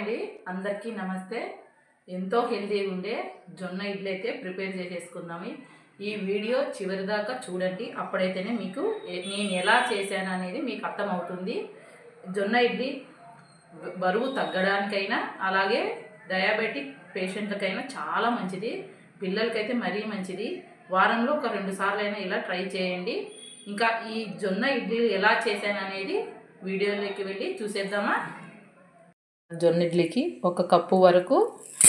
అండి అందరికీ నమస్తే. ఎంతో హెల్తీగా ఉండే జొన్న ఇడ్లీ అయితే ప్రిపేర్ చేసేసుకుందాము. ఈ వీడియో చివరి దాకా చూడండి, అప్పుడైతేనే మీకు నేను ఎలా చేశాను అనేది మీకు అర్థమవుతుంది. జొన్న ఇడ్లీ బరువు తగ్గడానికైనా అలాగే డయాబెటిక్ పేషెంట్లకైనా చాలా మంచిది, పిల్లలకైతే మరీ మంచిది. వారంలో ఒక 2 సార్లు అయినా ఇలా ట్రై చేయండి. ఇంకా ఈ జొన్న ఇడ్లీ ఎలా చేశాను అనేది వీడియోలోకి వెళ్ళి చూసేద్దామా. జొన్న ఇడ్లీకి 1 కప్పు వరకు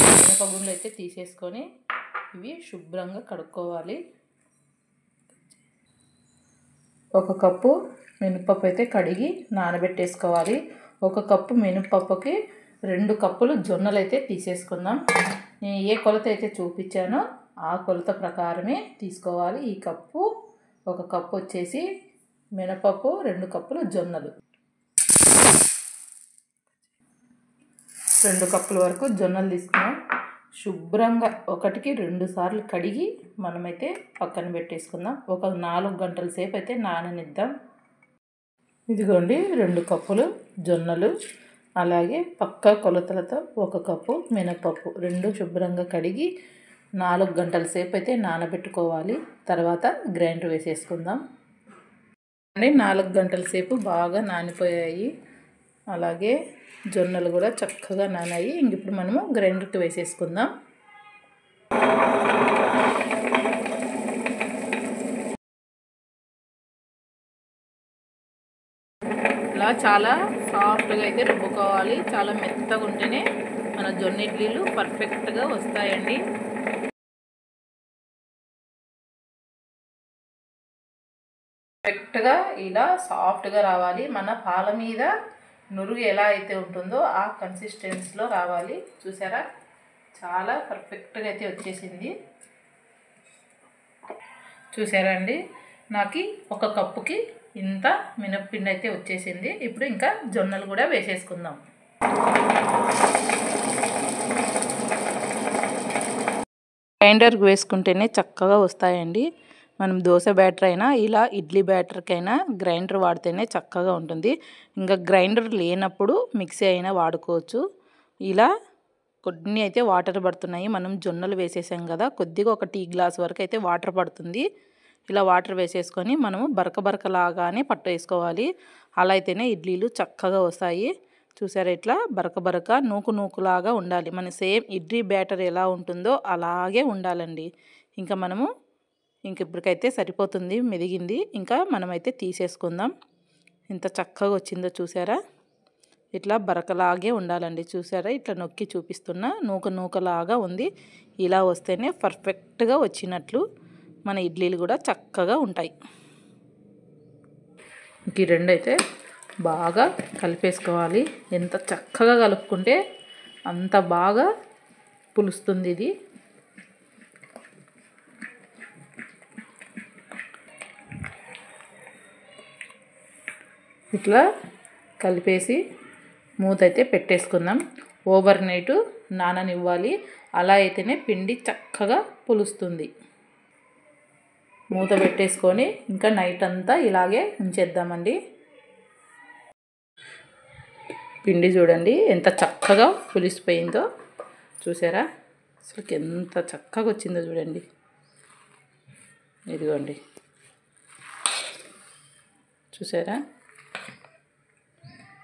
మినపగుండ్లు అయితే తీసేసుకొని ఇవి శుభ్రంగా కడుక్కోవాలి. 1 కప్పు మినపప్పు అయితే కడిగి నానబెట్టేసుకోవాలి. 1 కప్పు మినపప్పుకి 2 కప్పులు జొన్నలు అయితే తీసేసుకుందాం. నేను ఏ కొలత అయితే చూపించానో ఆ కొలత ప్రకారమే తీసుకోవాలి. ఈ కప్పు 1 కప్పు వచ్చేసి మినపప్పు, 2 కప్పులు జొన్నలు. 2 కప్పుల వరకు జొన్నలు తీసుకున్నాం. శుభ్రంగా 1కి 2 సార్లు కడిగి మనమైతే పక్కన పెట్టేసుకుందాం. ఒక 4 గంటల సేపు అయితే నాననిద్దాం. ఇదిగోండి 2 కప్పులు జొన్నలు, అలాగే పక్క కొలతలతో 1 కప్పు మినపప్పు 2 శుభ్రంగా కడిగి 4 గంటల సేపు అయితే నానబెట్టుకోవాలి. తర్వాత గ్రైండర్ వేసేసుకుందాం. 4 గంటల సేపు బాగా నానిపోయాయి, అలాగే జొన్నలు కూడా చక్కగా నానాయి. ఇప్పుడు మనము గ్రైండర్కి వేసేసుకుందాం. ఇలా చాలా సాఫ్ట్గా అయితే రుబ్బుకోవాలి. చాలా మెత్తగా ఉంటేనే మన జొన్న ఇడ్లీలు పర్ఫెక్ట్గా వస్తాయండి. పర్ఫెక్ట్గా ఇలా సాఫ్ట్గా రావాలి. మన పాల మీద నురుగు ఎలా అయితే ఉంటుందో ఆ కన్సిస్టెన్సీలో రావాలి. చూసారా, చాలా పర్ఫెక్ట్గా అయితే వచ్చేసింది. చూసారా అండి, నాకు 1 కప్పుకి ఇంత మినప్పిండి అయితే వచ్చేసింది. ఇప్పుడు ఇంకా జొన్నలు కూడా వేసేసుకుందాం. గ్రైండర్కి వేసుకుంటేనే చక్కగా వస్తాయండి. మనం దోశ బ్యాటర్ అయినా ఇలా ఇడ్లీ బ్యాటర్కైనా గ్రైండర్ వాడితేనే చక్కగా ఉంటుంది. ఇంకా గ్రైండర్ లేనప్పుడు మిక్సీ అయినా వాడుకోవచ్చు. ఇలా కొన్ని అయితే వాటర్ పడుతున్నాయి. మనం జొన్నలు వేసేసాం కదా, కొద్దిగా 1 టీ గ్లాస్ వరకు అయితే వాటర్ పడుతుంది. ఇలా వాటర్ వేసేసుకొని మనము బరకలాగానే పట్టేసుకోవాలి. అలా అయితేనే ఇడ్లీలు చక్కగా వస్తాయి. చూసారా, ఇట్లా బరక నూకులాగా ఉండాలి. మన సేమ్ ఇడ్లీ బ్యాటర్ ఎలా ఉంటుందో అలాగే ఉండాలండి. ఇంకా మనము ఇప్పటికైతే సరిపోతుంది, మెదిగింది. ఇంకా మనమైతే తీసేసుకుందాం. ఎంత చక్కగా వచ్చిందో చూసారా, ఇట్లా బరకలాగే ఉండాలండి. చూసారా, ఇట్లా నొక్కి చూపిస్తున్నా నూకలాగా ఉంది. ఇలా వస్తేనే పర్ఫెక్ట్గా వచ్చినట్లు. మన ఇడ్లీలు కూడా చక్కగా ఉంటాయి. ఈ 2 అయితే బాగా కలిపేసుకోవాలి. ఎంత చక్కగా కలుపుకుంటే అంత బాగా పులుస్తుంది ఇది. ఇట్లా కలిపేసి మూత అయితే పెట్టేసుకుందాం. ఓవర్ నైట్ నాననివ్వాలి. అలా అయితేనే పిండి చక్కగా పులుస్తుంది. మూత పెట్టేసుకొని ఇంకా నైట్ అంతా ఇలాగే ఉంచేద్దామండి. పిండి చూడండి ఎంత చక్కగా పులిసిపోయిందో. చూసారా, అసలు ఎంత చక్కగా వచ్చిందో చూడండి. ఇదిగోండి, చూసారా,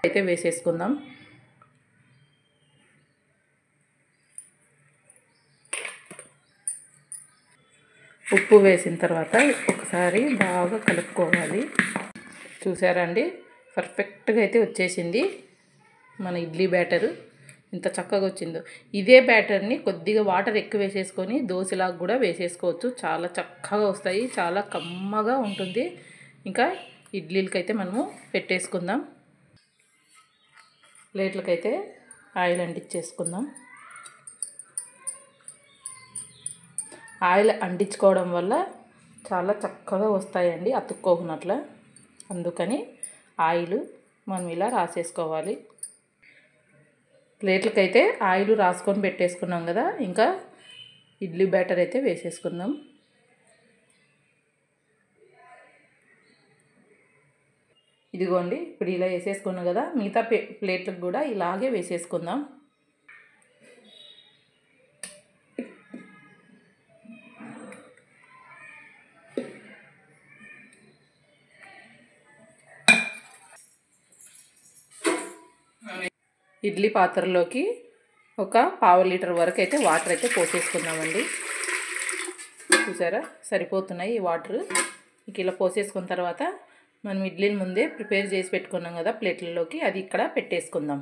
అయితే వేసేసుకుందాం. ఉప్పు వేసిన తర్వాత ఒకసారి బాగా కలుపుకోవాలి. చూసారా అండి, పర్ఫెక్ట్గా అయితే వచ్చేసింది మన ఇడ్లీ బ్యాటరు. ఎంత చక్కగా వచ్చిందో. ఇదే బ్యాటర్ని కొద్దిగా వాటర్ ఎక్కువ వేసేసుకొని దోశలాగా కూడా వేసేసుకోవచ్చు. చాలా చక్కగా వస్తాయి, చాలా కమ్మగా ఉంటుంది. ఇంకా ఇడ్లీలకైతే మనము పెట్టేసుకుందాం. ప్లేట్లకైతే ఆయిల్ అంటించేసుకుందాం. ఆయిల్ అంటించుకోవడం వల్ల చాలా చక్కగా వస్తాయండి, అతుక్కోకున్నట్ల. అందుకని ఆయిల్ మనం ఇలా రాసేసుకోవాలి. ప్లేట్లకైతే ఆయిల్ రాసుకొని పెట్టేసుకున్నాం కదా, ఇంకా ఇడ్లీ బ్యాటర్ అయితే వేసేసుకుందాం. ఇదిగోండి ఇప్పుడు ఇలా వేసేసుకున్నాం కదా, మిగతా ప్లేట్లకు కూడా ఇలాగే వేసేసుకుందాం. ఇడ్లీ పాత్రలోకి ఒక పావు లీటర్ వరకు అయితే వాటర్ అయితే పోసేసుకుందామండి. చూసారా సరిపోతున్నాయి ఈ వాటర్. ఇక ఇలా పోసేసుకున్న తర్వాత మనం ఇడ్లీని ముందే ప్రిపేర్ చేసి పెట్టుకున్నాం కదా ప్లేట్లలోకి, అది ఇక్కడ పెట్టేసుకుందాం.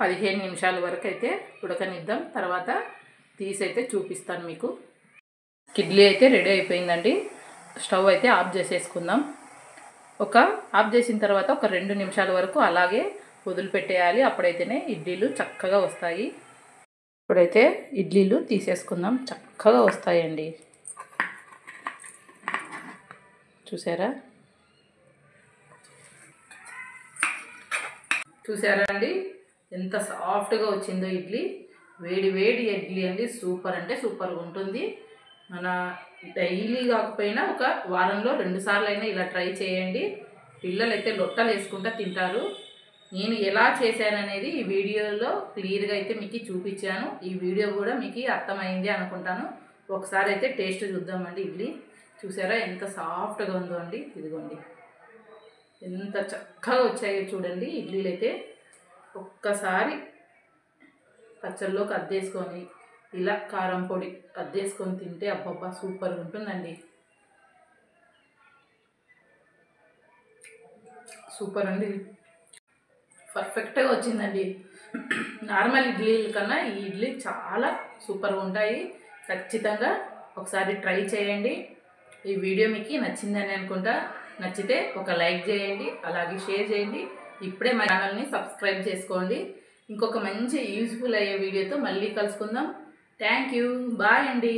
పదిహేను నిమిషాల వరకు అయితే ఉడకనిద్దాం. తర్వాత తీసైతే చూపిస్తాను మీకు. ఇడ్లీ అయితే రెడీ అయిపోయిందండి. స్టవ్ అయితే ఆఫ్ చేసేసుకుందాం. ఆఫ్ చేసిన తర్వాత ఒక 2 నిమిషాల వరకు అలాగే వదిలిపెట్టేయాలి. అప్పుడైతేనే ఇడ్లీలు చక్కగా వస్తాయి. ఇప్పుడైతే ఇడ్లీలు తీసేసుకుందాం. చక్కగా వస్తాయండి. చూసారా అండి ఎంత సాఫ్ట్గా వచ్చిందో ఇడ్లీ. వేడి వేడి ఇడ్లీ అండి. సూపర్ అంటే సూపర్గా ఉంటుంది. మన డైలీ కాకపోయినా ఒక వారంలో 2 సార్లు అయినా ఇలా ట్రై చేయండి. పిల్లలు అయితే లొట్టలు వేసుకుంటూ తింటారు. నేను ఎలా చేశాననేది ఈ వీడియోలో క్లియర్గా అయితే మీకు చూపించాను. ఈ వీడియో కూడా మీకు అర్థమైంది అనుకుంటాను. ఒకసారి అయితే టేస్ట్ చూద్దామండి. ఇడ్లీ చూసారా ఎంత సాఫ్ట్గా ఉందో అండి. ఇదిగోండి ఎంత చక్కగా వచ్చాయో చూడండి ఇడ్లీలు అయితే. ఒక్కసారి పచ్చళ్ళలోకి అద్దేసుకొని ఇలా కారం పొడి అద్దేసుకొని తింటే అబ్బబ్బా సూపర్గా ఉంటుందండి. సూపర్ అండి. పర్ఫెక్ట్గా వచ్చిందండి. నార్మల్ ఇడ్లీల కన్నా ఈ ఇడ్లీ చాలా సూపర్గా ఉంటాయి. ఖచ్చితంగా ఒకసారి ట్రై చేయండి. ఈ వీడియో మీకు నచ్చిందని అనుకుంటా. నచ్చితే ఒక లైక్ చేయండి, అలాగే షేర్ చేయండి. ఇప్పుడే మా ఛానల్ని సబ్స్క్రైబ్ చేసుకోండి. ఇంకొక మంచి యూజ్ఫుల్ అయ్యే వీడియోతో మళ్ళీ కలుసుకుందాం. Thank you. బాయ్ అండి.